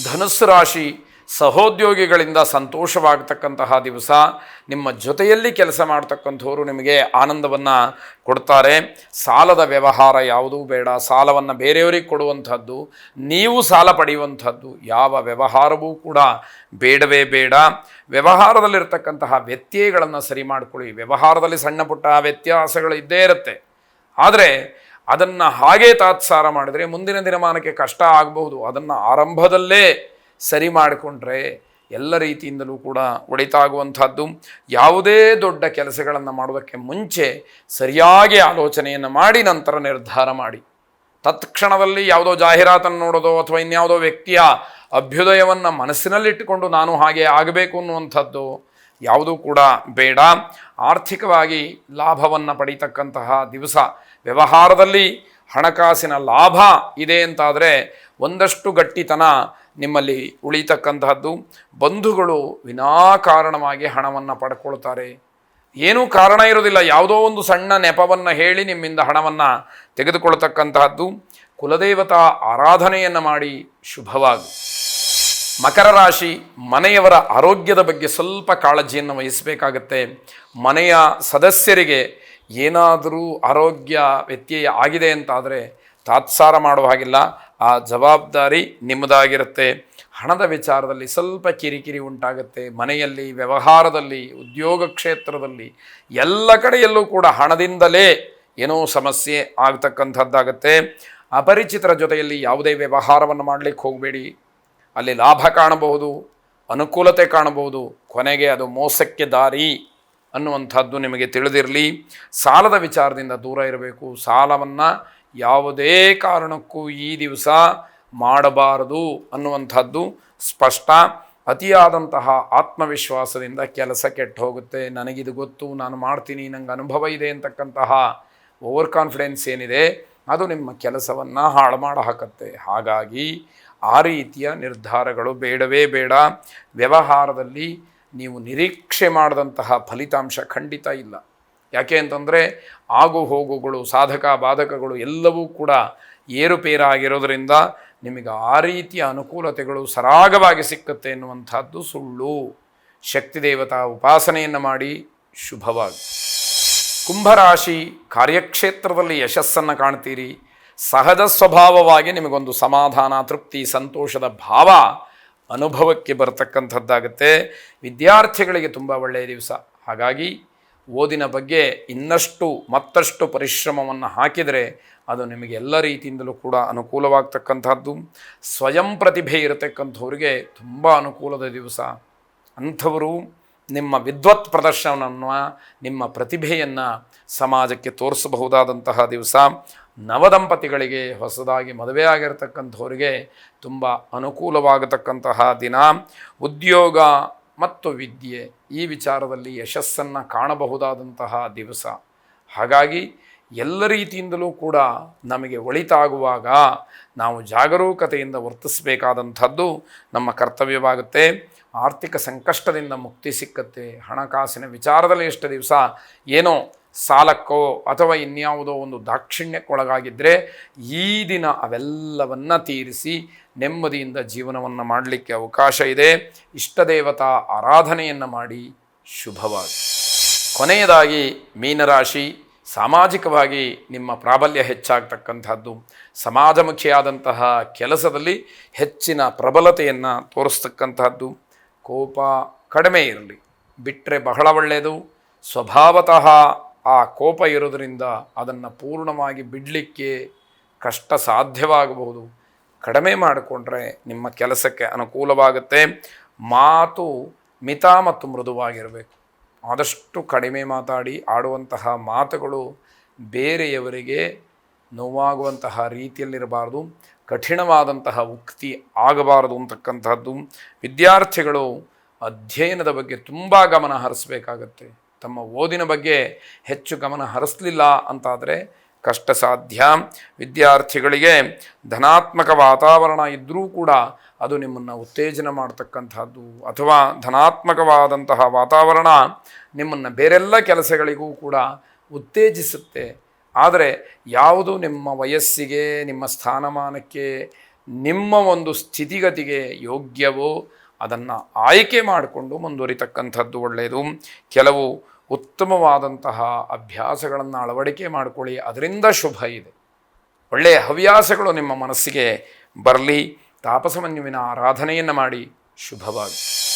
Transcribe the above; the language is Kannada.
ಧನುಸ್ಸು ರಾಶಿ ಸಹೋದ್ಯೋಗಿಗಳಿಂದ ಸಂತೋಷವಾಗತಕ್ಕಂತಹ ದಿವಸ. ನಿಮ್ಮ ಜೊತೆಯಲ್ಲಿ ಕೆಲಸ ಮಾಡ್ತಕ್ಕಂಥವರು ನಿಮಗೆ ಆನಂದವನ್ನು ಕೊಡ್ತಾರೆ. ಸಾಲದ ವ್ಯವಹಾರ ಯಾವುದೂ ಬೇಡ. ಸಾಲವನ್ನು ಬೇರೆಯವರಿಗೆ ಕೊಡುವಂಥದ್ದು, ನೀವು ಸಾಲ ಪಡೆಯುವಂಥದ್ದು ಯಾವ ವ್ಯವಹಾರವೂ ಕೂಡ ಬೇಡವೇ ಬೇಡ. ವ್ಯವಹಾರದಲ್ಲಿರ್ತಕ್ಕಂತಹ ವ್ಯತ್ಯಯಗಳನ್ನು ಸರಿ ಮಾಡಿಕೊಳ್ಳಿ. ವ್ಯವಹಾರದಲ್ಲಿ ಸಣ್ಣ ಪುಟ್ಟ ವ್ಯತ್ಯಾಸಗಳು ಇದ್ದೇ ಇರುತ್ತೆ, ಆದರೆ ಅದನ್ನು ಹಾಗೇ ತಾತ್ಸಾರ ಮಾಡಿದರೆ ಮುಂದಿನ ದಿನಮಾನಕ್ಕೆ ಕಷ್ಟ ಆಗಬಹುದು. ಅದನ್ನು ಆರಂಭದಲ್ಲೇ ಸರಿ ಮಾಡಿಕೊಂಡ್ರೆ ಎಲ್ಲ ರೀತಿಯಿಂದಲೂ ಕೂಡ ಒಳಿತಾಗುವಂಥದ್ದು. ಯಾವುದೇ ದೊಡ್ಡ ಕೆಲಸಗಳನ್ನು ಮಾಡೋದಕ್ಕೆ ಮುಂಚೆ ಸರಿಯಾಗಿ ಆಲೋಚನೆಯನ್ನು ಮಾಡಿ ನಂತರ ನಿರ್ಧಾರ ಮಾಡಿ. ತತ್ಕ್ಷಣದಲ್ಲಿ ಯಾವುದೋ ಜಾಹೀರಾತನ್ನು ನೋಡೋದೋ ಅಥವಾ ಇನ್ಯಾವುದೋ ವ್ಯಕ್ತಿಯ ಅಭ್ಯುದಯವನ್ನು ಮನಸ್ಸಿನಲ್ಲಿಟ್ಟುಕೊಂಡು ನಾನು ಹಾಗೆ ಆಗಬೇಕು ಅನ್ನುವಂಥದ್ದು ಯಾವುದೂ ಕೂಡ ಬೇಡ. ಆರ್ಥಿಕವಾಗಿ ಲಾಭವನ್ನು ಪಡೀತಕ್ಕಂತಹ ದಿವಸ. ವ್ಯವಹಾರದಲ್ಲಿ ಹಣಕಾಸಿನ ಲಾಭ ಇದೆ ಅಂತಾದರೆ ಒಂದಷ್ಟು ಗಟ್ಟಿತನ ನಿಮ್ಮಲ್ಲಿ ಉಳಿತಕ್ಕಂತಹದ್ದು. ಬಂಧುಗಳು ವಿನಾಕಾರಣವಾಗಿ ಹಣವನ್ನು ಪಡ್ಕೊಳ್ತಾರೆ. ಏನೂ ಕಾರಣ ಇರೋದಿಲ್ಲ, ಯಾವುದೋ ಒಂದು ಸಣ್ಣ ನೆಪವನ್ನು ಹೇಳಿ ನಿಮ್ಮಿಂದ ಹಣವನ್ನು ತೆಗೆದುಕೊಳ್ತಕ್ಕಂತಹದ್ದು. ಕುಲದೇವತಾ ಆರಾಧನೆಯನ್ನು ಮಾಡಿ ಶುಭವಾಗಿ. ಮಕರ ರಾಶಿ, ಮನೆಯವರ ಆರೋಗ್ಯದ ಬಗ್ಗೆ ಸ್ವಲ್ಪ ಕಾಳಜಿಯನ್ನು ವಹಿಸಬೇಕಾಗತ್ತೆ. ಮನೆಯ ಸದಸ್ಯರಿಗೆ ಏನಾದರೂ ಆರೋಗ್ಯ ವ್ಯತ್ಯಯ ಆಗಿದೆ ಅಂತಾದರೆ ತಾತ್ಸಾರ ಮಾಡುವ ಹಾಗಿಲ್ಲ, ಆ ಜವಾಬ್ದಾರಿ ನಿಮ್ಮದಾಗಿರುತ್ತೆ. ಹಣದ ವಿಚಾರದಲ್ಲಿ ಸ್ವಲ್ಪ ಕಿರಿಕಿರಿ ಉಂಟಾಗುತ್ತೆ. ಮನೆಯಲ್ಲಿ, ವ್ಯವಹಾರದಲ್ಲಿ, ಉದ್ಯೋಗ ಕ್ಷೇತ್ರದಲ್ಲಿ ಎಲ್ಲ ಕಡೆಯಲ್ಲೂ ಕೂಡ ಹಣದಿಂದಲೇ ಏನೋ ಸಮಸ್ಯೆ ಆಗ್ತಕ್ಕಂಥದ್ದಾಗತ್ತೆ. ಅಪರಿಚಿತರ ಜೊತೆಯಲ್ಲಿ ಯಾವುದೇ ವ್ಯವಹಾರವನ್ನು ಮಾಡಲಿಕ್ಕೆ ಹೋಗಬೇಡಿ. ಅಲ್ಲಿ ಲಾಭ ಕಾಣಬಹುದು, ಅನುಕೂಲತೆ ಕಾಣಬಹುದು, ಕೊನೆಗೆ ಅದು ಮೋಸಕ್ಕೆ ದಾರಿ ಅನ್ನುವಂಥದ್ದು ನಿಮಗೆ ತಿಳಿದಿರಲಿ. ಸಾಲದ ವಿಚಾರದಿಂದ ದೂರ ಇರಬೇಕು. ಸಾಲವನ್ನು ಯಾವುದೇ ಕಾರಣಕ್ಕೂ ಈ ದಿವಸ ಮಾಡಬಾರದು ಅನ್ನುವಂಥದ್ದು ಸ್ಪಷ್ಟ. ಅತಿಯಾದಂತಹ ಆತ್ಮವಿಶ್ವಾಸದಿಂದ ಕೆಲಸ ಕೆಟ್ಟು ಹೋಗುತ್ತೆ. ನನಗಿದು ಗೊತ್ತು, ನಾನು ಮಾಡ್ತೀನಿ, ನನಗೆ ಅನುಭವ ಇದೆ ಅಂತಕ್ಕಂತಹ ಓವರ್ ಕಾನ್ಫಿಡೆನ್ಸ್ ಏನಿದೆ ಅದು ನಿಮ್ಮ ಕೆಲಸವನ್ನು ಹಾಳು ಮಾಡಿ ಹಾಕತ್ತೆ. ಹಾಗಾಗಿ ಆ ರೀತಿಯ ನಿರ್ಧಾರಗಳು ಬೇಡವೇ ಬೇಡ. ವ್ಯವಹಾರದಲ್ಲಿ ನೀವು ನಿರೀಕ್ಷೆ ಮಾಡಿದಂತಹ ಫಲಿತಾಂಶ ಖಂಡಿತ ಇಲ್ಲ. ಯಾಕೆ ಅಂತಂದರೆ ಆಗು ಹೋಗುಗಳು, ಸಾಧಕ ಬಾಧಕಗಳು ಎಲ್ಲವೂ ಕೂಡ ಏರುಪೇರಾಗಿರೋದರಿಂದ ನಿಮಗೆ ಆ ರೀತಿಯ ಅನುಕೂಲತೆಗಳು ಸರಾಗವಾಗಿ ಸಿಕ್ಕುತ್ತೆ ಎನ್ನುವಂಥದ್ದು ಸುಳ್ಳು. ಶಕ್ತಿದೇವತಾ ಉಪಾಸನೆಯನ್ನು ಮಾಡಿ ಶುಭವಾಗಿ. ಕುಂಭರಾಶಿ, ಕಾರ್ಯಕ್ಷೇತ್ರದಲ್ಲಿ ಯಶಸ್ಸನ್ನು ಕಾಣ್ತೀರಿ. ಸಹಜ ಸ್ವಭಾವವಾಗಿ ನಿಮಗೊಂದು ಸಮಾಧಾನ, ತೃಪ್ತಿ, ಸಂತೋಷದ ಭಾವ ಅನುಭವಕ್ಕೆ ಬರತಕ್ಕಂಥದ್ದಾಗುತ್ತೆ. ವಿದ್ಯಾರ್ಥಿಗಳಿಗೆ ತುಂಬ ಒಳ್ಳೆಯ ದಿವಸ. ಹಾಗಾಗಿ ಓದಿನ ಬಗ್ಗೆ ಮತ್ತಷ್ಟು ಪರಿಶ್ರಮವನ್ನು ಹಾಕಿದರೆ ಅದು ನಿಮಗೆ ಎಲ್ಲ ರೀತಿಯಿಂದಲೂ ಕೂಡ ಅನುಕೂಲವಾಗ್ತಕ್ಕಂಥದ್ದು. ಸ್ವಯಂ ಪ್ರತಿಭೆ ಇರತಕ್ಕಂಥವ್ರಿಗೆ ತುಂಬ ಅನುಕೂಲದ ದಿವಸ. ಅಂಥವರು ನಿಮ್ಮ ವಿದ್ವತ್ ಪ್ರದರ್ಶನವನ್ನು, ನಿಮ್ಮ ಪ್ರತಿಭೆಯನ್ನು ಸಮಾಜಕ್ಕೆ ತೋರಿಸಬಹುದಾದಂತಹ ದಿವಸ. ನವದಂಪತಿಗಳಿಗೆ, ಹೊಸದಾಗಿ ಮದುವೆ ಆಗಿರತಕ್ಕಂಥವ್ರಿಗೆ ತುಂಬ ಅನುಕೂಲವಾಗತಕ್ಕಂತಹ ದಿನ. ಉದ್ಯೋಗ ಮತ್ತು ವಿದ್ಯೆ ಈ ವಿಚಾರದಲ್ಲಿ ಯಶಸ್ಸನ್ನು ಕಾಣಬಹುದಾದಂತಹ ದಿವಸ. ಹಾಗಾಗಿ ಎಲ್ಲ ರೀತಿಯಿಂದಲೂ ಕೂಡ ನಮಗೆ ಒಳಿತಾಗುವಾಗ ನಾವು ಜಾಗರೂಕತೆಯಿಂದ ವರ್ತಿಸಬೇಕಾದಂಥದ್ದು ನಮ್ಮ ಕರ್ತವ್ಯವಾಗುತ್ತೆ. ಆರ್ಥಿಕ ಸಂಕಷ್ಟದಿಂದ ಮುಕ್ತಿ ಸಿಕ್ಕತ್ತೆ. ಹಣಕಾಸಿನ ವಿಚಾರದಲ್ಲಿ ಎಷ್ಟು ದಿವಸ ಏನೋ ಸಾಲಕ್ಕೋ ಅಥವಾ ಇನ್ಯಾವುದೋ ಒಂದು ದಾಕ್ಷಿಣ್ಯಕ್ಕೊಳಗಾಗಿದ್ದರೆ ಈ ದಿನ ಅವೆಲ್ಲವನ್ನು ತೀರಿಸಿ ನೆಮ್ಮದಿಯಿಂದ ಜೀವನವನ್ನು ಮಾಡಲಿಕ್ಕೆ ಅವಕಾಶ ಇದೆ. ಇಷ್ಟದೇವತಾ ಆರಾಧನೆಯನ್ನು ಮಾಡಿ ಶುಭವಾಗಿ. ಕೊನೆಯದಾಗಿ ಮೀನರಾಶಿ, ಸಾಮಾಜಿಕವಾಗಿ ನಿಮ್ಮ ಪ್ರಾಬಲ್ಯ ಹೆಚ್ಚಾಗ್ತಕ್ಕಂಥದ್ದು. ಸಮಾಜಮುಖಿಯಾದಂತಹ ಕೆಲಸದಲ್ಲಿ ಹೆಚ್ಚಿನ ಪ್ರಬಲತೆಯನ್ನು ತೋರಿಸ್ತಕ್ಕಂಥದ್ದು. ಕೋಪ ಕಡಿಮೆ ಇರಲಿ, ಬಿಟ್ಟರೆ ಬಹಳ ಒಳ್ಳೆಯದು. ಸ್ವಭಾವತಃ ಆ ಕೋಪ ಇರೋದರಿಂದ ಅದನ್ನು ಪೂರ್ಣವಾಗಿ ಬಿಡಲಿಕ್ಕೆ ಕಷ್ಟ ಸಾಧ್ಯವಾಗಬಹುದು. ಕಡಿಮೆ ಮಾಡಿಕೊಂಡ್ರೆ ನಿಮ್ಮ ಕೆಲಸಕ್ಕೆ ಅನುಕೂಲವಾಗುತ್ತೆ. ಮಾತು ಮಿತ ಮತ್ತು ಮೃದುವಾಗಿರಬೇಕು. ಆದಷ್ಟು ಕಡಿಮೆ ಮಾತಾಡಿ ಆಡುವಂತಹ ಮಾತುಗಳು ಬೇರೆಯವರಿಗೆ ನೋವಾಗುವಂತಹ ರೀತಿಯಲ್ಲಿರಬಾರ್ದು. ಕಠಿಣವಾದಂತಹ ಉಕ್ತಿ ಆಗಬಾರದು ಅಂತಕ್ಕಂಥದ್ದು. ವಿದ್ಯಾರ್ಥಿಗಳು ಅಧ್ಯಯನದ ಬಗ್ಗೆ ತುಂಬ ಗಮನ ಹರಿಸಬೇಕಾಗತ್ತೆ. ತಮ್ಮ ಓದಿನ ಬಗ್ಗೆ ಹೆಚ್ಚು ಗಮನ ಹರಿಸಲಿಲ್ಲ ಅಂತಾದರೆ ಕಷ್ಟ ಸಾಧ್ಯ. ವಿದ್ಯಾರ್ಥಿಗಳಿಗೆ ಧನಾತ್ಮಕ ವಾತಾವರಣ ಇದ್ದರೂ ಕೂಡ ಅದು ನಿಮ್ಮನ್ನು ಉತ್ತೇಜನ ಮಾಡ್ತಕ್ಕಂಥದ್ದು, ಅಥವಾ ಧನಾತ್ಮಕವಾದಂತಹ ವಾತಾವರಣ ನಿಮ್ಮನ್ನು ಬೇರೆಲ್ಲ ಕೆಲಸಗಳಿಗೂ ಕೂಡ ಉತ್ತೇಜಿಸುತ್ತೆ. ಆದರೆ ಯಾವುದು ನಿಮ್ಮ ವಯಸ್ಸಿಗೆ, ನಿಮ್ಮ ಸ್ಥಾನಮಾನಕ್ಕೆ ನಿಮ್ಮ ಒಂದು ಸ್ಥಿತಿಗತಿಗೆ ಯೋಗ್ಯವೋ ಅದನ್ನು ಆಯ್ಕೆ ಮಾಡಿಕೊಂಡು ಮುಂದುವರಿತಕ್ಕಂಥದ್ದು ಒಳ್ಳೆಯದು. ಕೆಲವು ಉತ್ತಮವಾದಂತಹ ಅಭ್ಯಾಸಗಳನ್ನು ಅಳವಡಿಕೆ ಮಾಡಿಕೊಳ್ಳಿ, ಅದರಿಂದ ಶುಭ ಇದೆ. ಒಳ್ಳೆಯ ಹವ್ಯಾಸಗಳು ನಿಮ್ಮ ಮನಸ್ಸಿಗೆ ಬರಲಿ. ತಾಪಸಮನ್ಯುವಿನ ಆರಾಧನೆಯನ್ನು ಮಾಡಿ. ಶುಭವಾಗಿ.